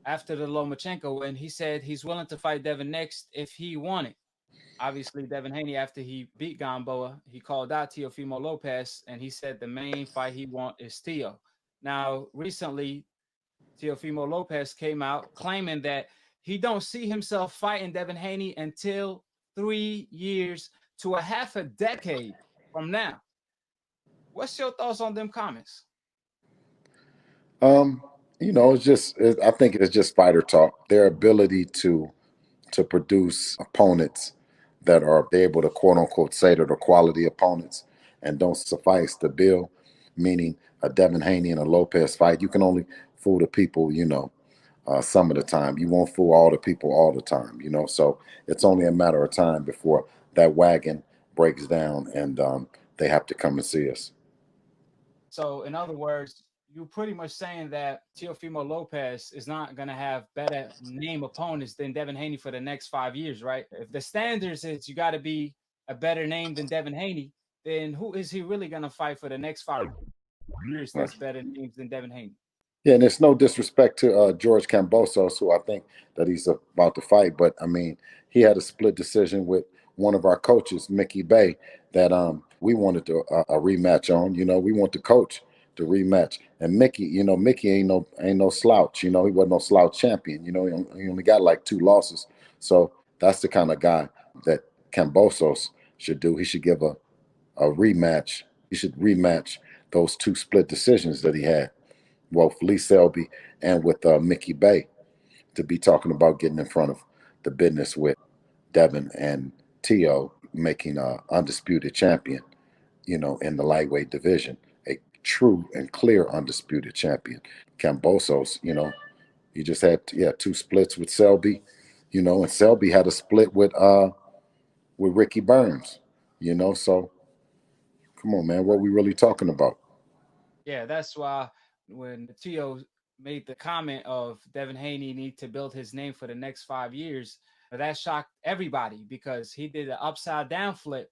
after the Lomachenko win, he said he's willing to fight Devin next if he wanted. Obviously, Devin Haney, after he beat Gamboa, he called out Teofimo Lopez, and he said the main fight he wants is Teo. Now, recently, Teofimo Lopez came out claiming that he don't see himself fighting Devin Haney until 3 years to a half a decade from now. What's your thoughts on them comments? It's just I think it's just fighter talk. Their ability to produce opponents that are able to quote unquote say that are quality opponents and don't suffice the bill, meaning a Devin Haney and a Lopez fight. You can only fool the people, some of the time. You won't fool all the people all the time, So it's only a matter of time before that wagon breaks down and they have to come and see us. So, in other words, you're pretty much saying that Teofimo Lopez is not going to have better name opponents than Devin Haney for the next 5 years, right? If the standards is you got to be a better name than Devin Haney, then who is he really going to fight for the next 5 years Right. that's better names than Devin Haney? Yeah, and it's no disrespect to George Kambosos, who I think that he's about to fight, but I mean, he had a split decision with one of our coaches, Mickey Bay, that we wanted a rematch on. We want the coach to rematch, and Mickey ain't no slouch. He wasn't no slouch champion. He only got like 2 losses, so that's the kind of guy that Kambosos should do. He should give a rematch. He should rematch those 2 split decisions that he had. Well, Lee Selby and with Mickey Bay to be talking about getting in front of the business with Devin and Teo making a undisputed champion, in the lightweight division, a true and clear undisputed champion. Kambosos, you just had 2 splits with Selby, and Selby had a split with Ricky Burns, So come on, man, what are we really talking about? Yeah, that's why when Tio made the comment of Devin Haney need to build his name for the next 5 years, that shocked everybody because he did an upside down flip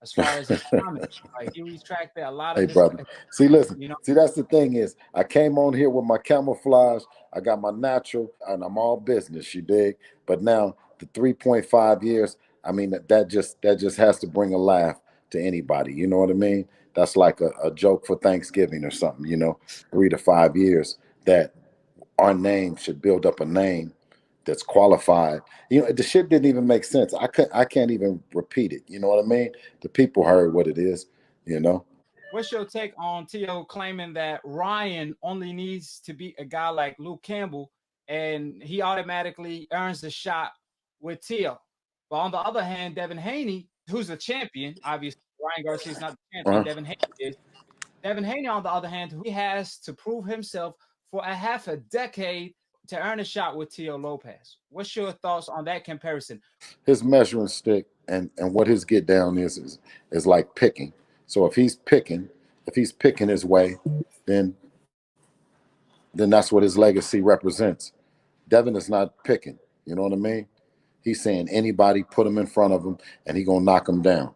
as far as his comment. Like he retracted a lot Hey, of his, brother. See, listen. you know. See, that's the thing is, I came on here with my camouflage. I got my natural, and I'm all business. You dig? But now the 3.5 years. I mean, that just has to bring a laugh to anybody. You know what I mean? That's like a joke for Thanksgiving or something. 3 to 5 years that our name should build up a name that's qualified. The shit didn't even make sense. I can't even repeat it. You know what I mean? The people heard what it is. You know. What's your take on Tio claiming that Ryan only needs to beat a guy like Luke Campbell and he automatically earns the shot with Tio? But on the other hand, Devin Haney, who's a champion, obviously Ryan Garcia is not the champion, Uh-huh. Devin Haney is. Devin Haney, on the other hand, he has to prove himself for a half a decade to earn a shot with Tio Lopez. What's your thoughts on that comparison? His measuring stick and what his get down is like picking. So if he's picking his way, then then that's what his legacy represents. Devin is not picking. You know what I mean? He's saying anybody put him in front of him and he gonna knock him down.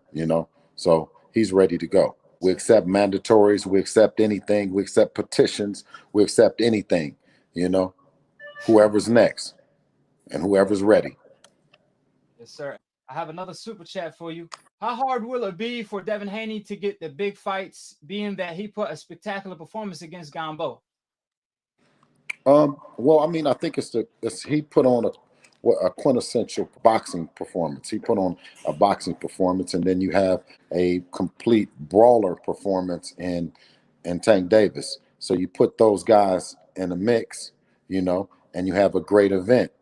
So he's ready to go. We accept mandatories. We accept anything. We accept petitions. We accept anything. You know, whoever's next and whoever's ready. Yes, sir. I have another super chat for you. How hard will it be for Devin Haney to get the big fights, being that he put a spectacular performance against Gambo? Well, I mean, I think he put on a quintessential boxing performance. He put on a boxing performance, and then you have a complete brawler performance in Tank Davis. So you put those guys in a mix, and you have a great event.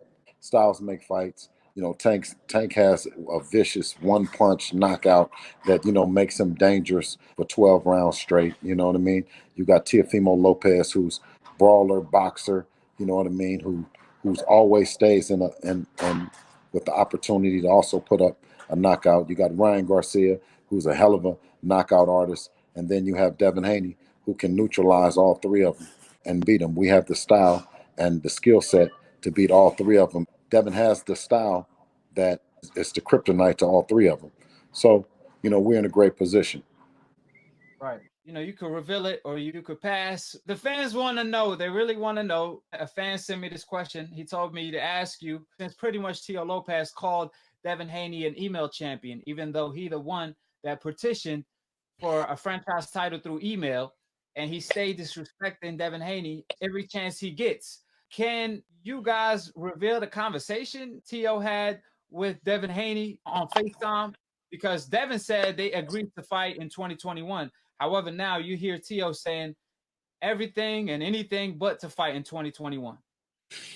Styles make fights. Tank has a vicious one punch knockout that makes him dangerous for 12 rounds straight. You know what I mean? You got Teofimo Lopez, who's brawler, boxer. You know what I mean? Who's always stays in with the opportunity to also put up a knockout. You got Ryan Garcia, who's a hell of a knockout artist, and then you have Devin Haney, who can neutralize all 3 of them and beat them. We have the style and the skill set to beat all 3 of them. Devin has the style that is the kryptonite to all 3 of them. So, we're in a great position. Right. you know, you could reveal it or you could pass. The fans want to know. They really want to know. A fan sent me this question. He told me to ask you, since pretty much Teo Lopez called Devin Haney an email champion, even though he the one that petitioned for a franchise title through email, and he stayed disrespecting Devin Haney every chance he gets. Can you guys reveal the conversation Teo had with Devin Haney on FaceTime? Because Devin said they agreed to fight in 2021. However, now you hear Teo saying everything and anything but to fight in 2021.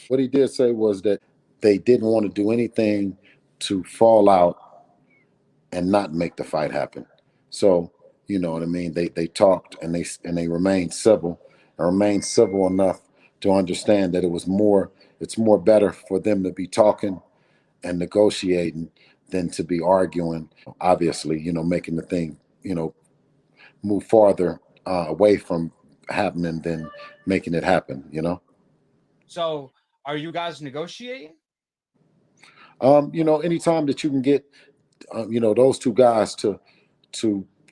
What he did say was that they didn't want to do anything to fall out and not make the fight happen. So, you know what I mean? They talked and they remained civil and remained civil enough to understand that it's more better for them to be talking and negotiating than to be arguing. Obviously, you know, making the thing, you know, move farther away from happening than making it happen, you know. So, are you guys negotiating? You know, anytime that you can get you know, those two guys to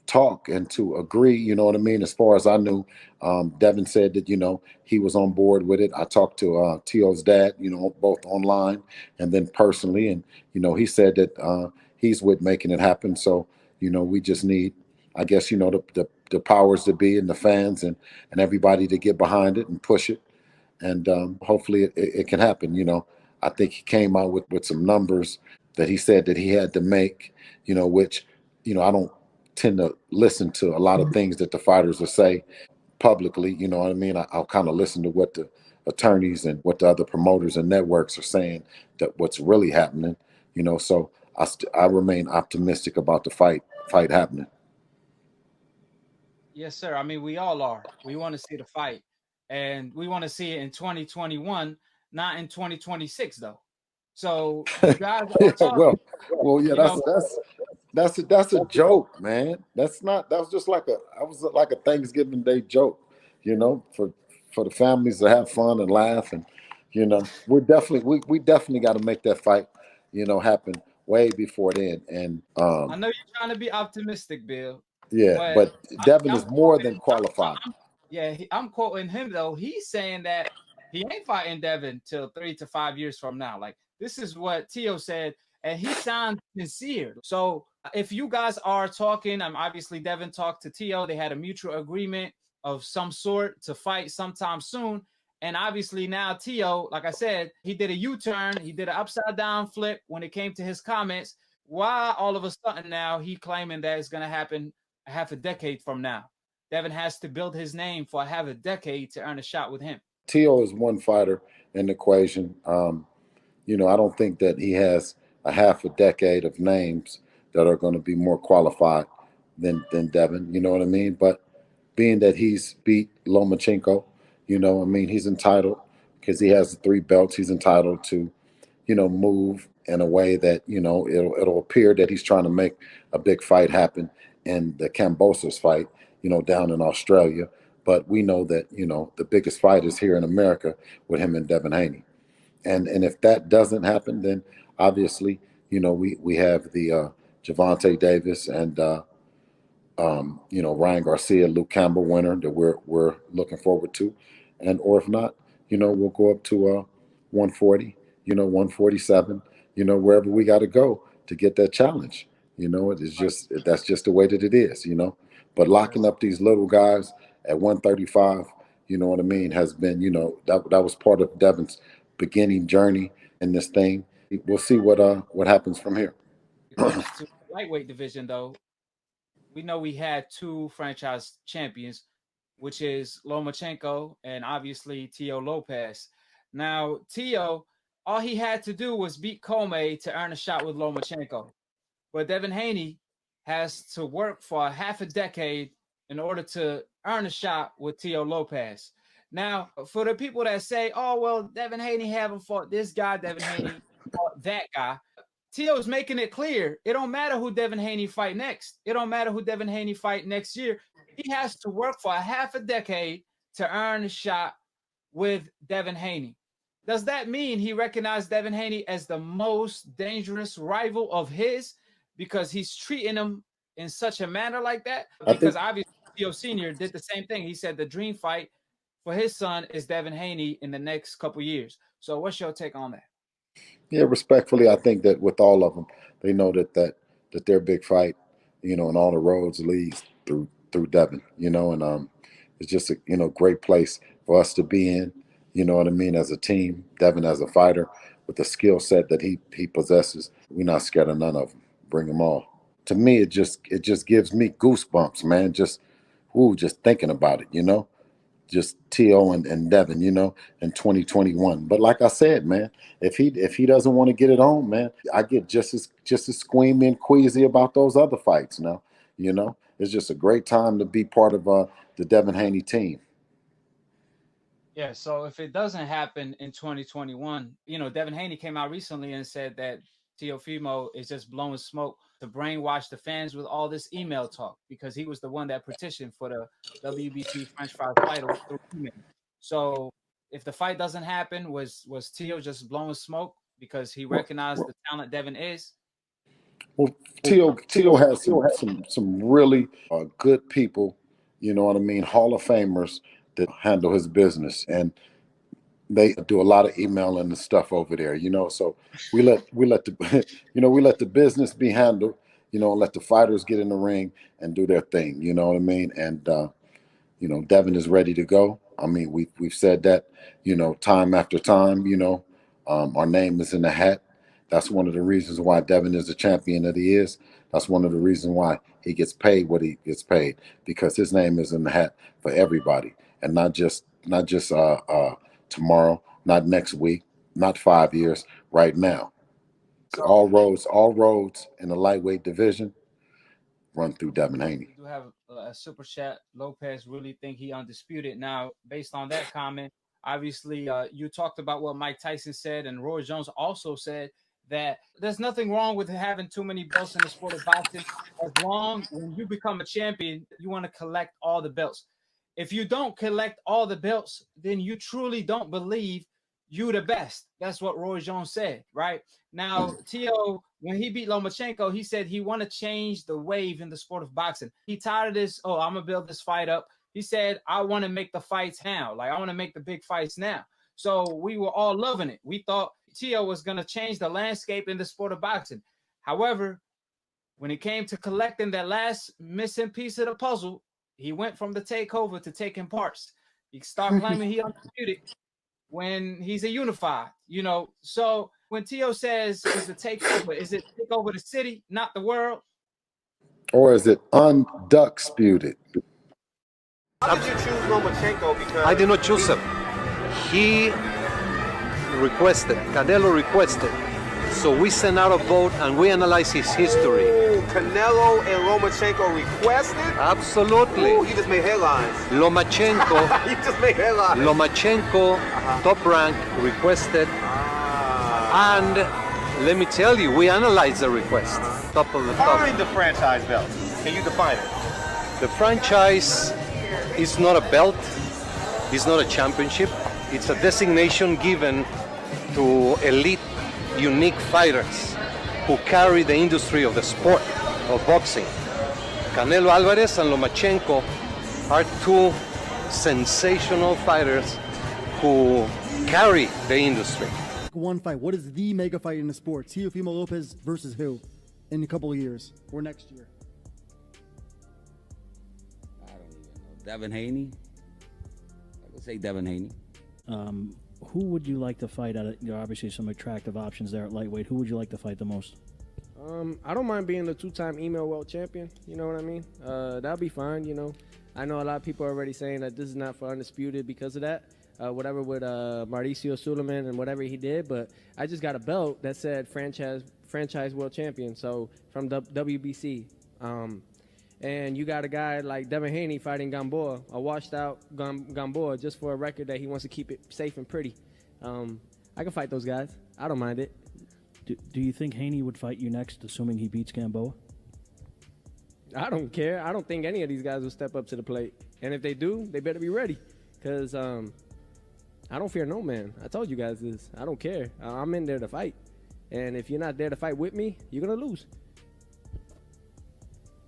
talk and to agree, you know what I mean? As far as I knew, Devin said that, you know, he was on board with it. I talked to Teo's dad, you know, both online and then personally, and you know, he said that he's with making it happen. So, you know, we just need, I guess, you know, the powers that be and the fans and everybody to get behind it and push it, and hopefully it can happen. You know, I think he came out with some numbers that he said that he had to make, you know, which, you know, I don't tend to listen to a lot of things that the fighters will say publicly. You know what I mean? I'll kind of listen to what the attorneys and what the other promoters and networks are saying, that what's really happening, you know. So I remain optimistic about the fight happening. Yes, sir. I mean, we all are. We want to see the fight, and we want to see it in 2021, not in 2026, though. So you guys Yeah, are talking, yeah, you know. that's a joke, man. That was just like a Thanksgiving Day joke, you know, for the families to have fun and laugh, and you know, we definitely got to make that fight, you know, happen way before then. And I know you're trying to be optimistic, Bill, yeah, but but Devin I'm is more quoting. than qualified. Yeah, I'm quoting him though. He's saying that he ain't fighting Devin till 3 to 5 years from now. Like this is what Teo said, and he sounds sincere. So if you guys are talking, obviously Devin talked to Teo. They had a mutual agreement of some sort to fight sometime soon. And obviously now Teo, like I said, he did a U-turn. He did an upside down flip when it came to his comments. Why all of a sudden now he claiming that it's going to happen a half a decade from now? Devin has to build his name for half a decade to earn a shot with him. Teo is one fighter in the equation. You know, I don't think that he has a half a decade of names that are going to be more qualified than Devin. You know what I mean? But being that he's beat Lomachenko, you know, I mean, he's entitled because he has the 3 belts. He's entitled to, you know, move in a way that, you know, it'll appear that he's trying to make a big fight happen in the Cambosos fight, you know, down in Australia. But we know that, you know, the biggest fight is here in America with him and Devin Haney. And if that doesn't happen, then obviously, you know, we have the Javante Davis and you know, Ryan Garcia, Luke Campbell winner that we're looking forward to, and or if not, you know, we'll go up to 140, you know, 147, you know, wherever we got to go to get that challenge. You know, it is just that's just the way that it is, you know. But locking up these little guys at 135, you know what I mean, has been, you know, that was part of Devin's beginning journey in this thing. We'll see what happens from here. When it comes to lightweight division, though, we know we had two franchise champions, which is Lomachenko and obviously Teo Lopez. Now, Teo, all he had to do was beat Comey to earn a shot with Lomachenko. But Devin Haney has to work for a half a decade in order to earn a shot with Teo Lopez. Now, for the people that say, oh, well, Devin Haney haven't fought this guy, Devin Haney fought that guy. Teo's making it clear. It don't matter who Devin Haney fight next. It don't matter who Devin Haney fight next year. He has to work for a half a decade to earn a shot with Devin Haney. Does that mean he recognized Devin Haney as the most dangerous rival of his because he's treating him in such a manner like that? I think Because obviously Tio Sr. did the same thing. He said the dream fight for his son is Devin Haney in the next couple years. So what's your take on that? Yeah, respectfully, I think that with all of them, they know that their big fight, and all the roads leads through Devin, and it's just a great place for us to be in. You know what I mean? As a team, Devin as a fighter with the skill set that he possesses, we're not scared of none of them. Bring them all. To me, it just gives me goosebumps, man. Just thinking about it, just T.O. and Devin, in 2021. But like I said, man, if he doesn't want to get it on, man, I get just as squeamy and queasy about those other fights now. It's just a great time to be part of the Devin Haney team. Yeah, so if it doesn't happen in 2021, Devin Haney came out recently and said that Teofimo is just blowing smoke to brainwash the fans with all this email talk because he was the one that petitioned for the WBC French Fries title through email. So if the fight doesn't happen, was Teo just blowing smoke because he recognized the talent Devin is? Well, Teo has some really good people, you know what I mean, Hall of Famers that handle his business, and they do a lot of emailing and stuff over there, So we let the we let the business be handled, let the fighters get in the ring and do their thing, you know what I mean? And Devin is ready to go. I mean, we've said that, time after time, our name is in the hat. That's one of the reasons why Devin is the champion that he is. That's one of the reasons why he gets paid what he gets paid, because his name is in the hat for everybody, and not just tomorrow, not next week, not 5 years, right now. All roads in the lightweight division run through Devin Haney. We do have a super chat. Lopez really think he undisputed. Now, based on that comment, obviously you talked about what Mike Tyson said, and Roy Jones also said that there's nothing wrong with having too many belts in the sport of boxing. As long when you become a champion, you want to collect all the belts. If you don't collect all the belts, then you truly don't believe you the best. That's what Roy Jones said, right? Now, Tio, when he beat Lomachenko, he said he want to change the wave in the sport of boxing. He tired of this, oh, I'm going to build this fight up. He said, I want to make the fights now. Like, I want to make the big fights now. So we were all loving it. We thought Tio was going to change the landscape in the sport of boxing. However, when it came to collecting that last missing piece of the puzzle, he went from the takeover to taking parts. He started claiming he undisputed when he's a unified, So when Tio says is the takeover, is it take over the city, not the world? Or is it UNDUCKSPUTED? How did you choose Lomachenko? Because I did not choose him. He requested, Canelo requested. So we sent out a vote and we analyzed his history. Ooh, Canelo and Lomachenko requested? Absolutely. Ooh, you just made headlines. Lomachenko. You just made headlines. Lomachenko, top rank, requested. And let me tell you, we analyzed the request. Top of the top. Define the franchise belt. Can you define it? The franchise is not a belt. It's not a championship. It's a designation given to elite, unique fighters who carry the industry of the sport of boxing. Canelo Alvarez and Lomachenko are two sensational fighters who carry the industry. One fight. What is the mega fight in the sport? Teofimo Lopez versus who in a couple of years or next year? I don't even know. Devin Haney. I would say Devin Haney. Who would you like to fight at? Obviously some attractive options there at lightweight. Who would you like to fight the most? I don't mind being the two-time email world champion. You know what I mean? That'll be fine. I know a lot of people are already saying that this is not for Undisputed because of that. Whatever with Mauricio Suleiman and whatever he did, but I just got a belt that said franchise world champion. So from the WBC. And you got a guy like Devin Haney fighting Gamboa, a washed-out Gamboa, just for a record that he wants to keep it safe and pretty. I can fight those guys. I don't mind it. Do you think Haney would fight you next, assuming he beats Gamboa? I don't care. I don't think any of these guys will step up to the plate. And if they do, they better be ready. Because I don't fear no man. I told you guys this. I don't care. I'm in there to fight. And if you're not there to fight with me, you're going to lose.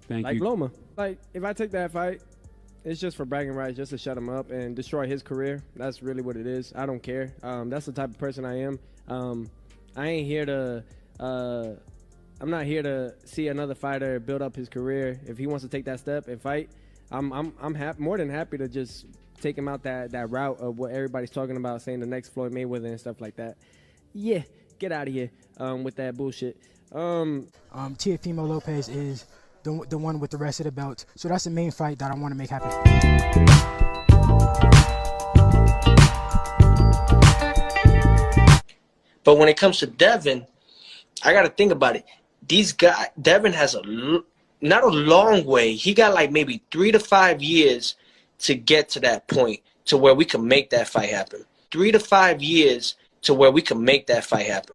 Thank like you. Loma. Like, if I take that fight, It's just for bragging rights, just to shut him up and destroy his career. That's really what it is. I don't care. That's the type of person I am. I ain't here to. I'm not here to see another fighter build up his career. If he wants to take that step and fight, I'm more than happy to just take him out that route of what everybody's talking about, saying the next Floyd Mayweather and stuff like that. Yeah, get out of here with that bullshit. Teofimo Lopez is the one with the rest of the belts. So that's the main fight that I want to make happen. But when it comes to Devin, I got to think about it. Devin has not a long way. He got like maybe 3 to 5 years to get to that point to where we can make that fight happen. 3 to 5 years to where we can make that fight happen.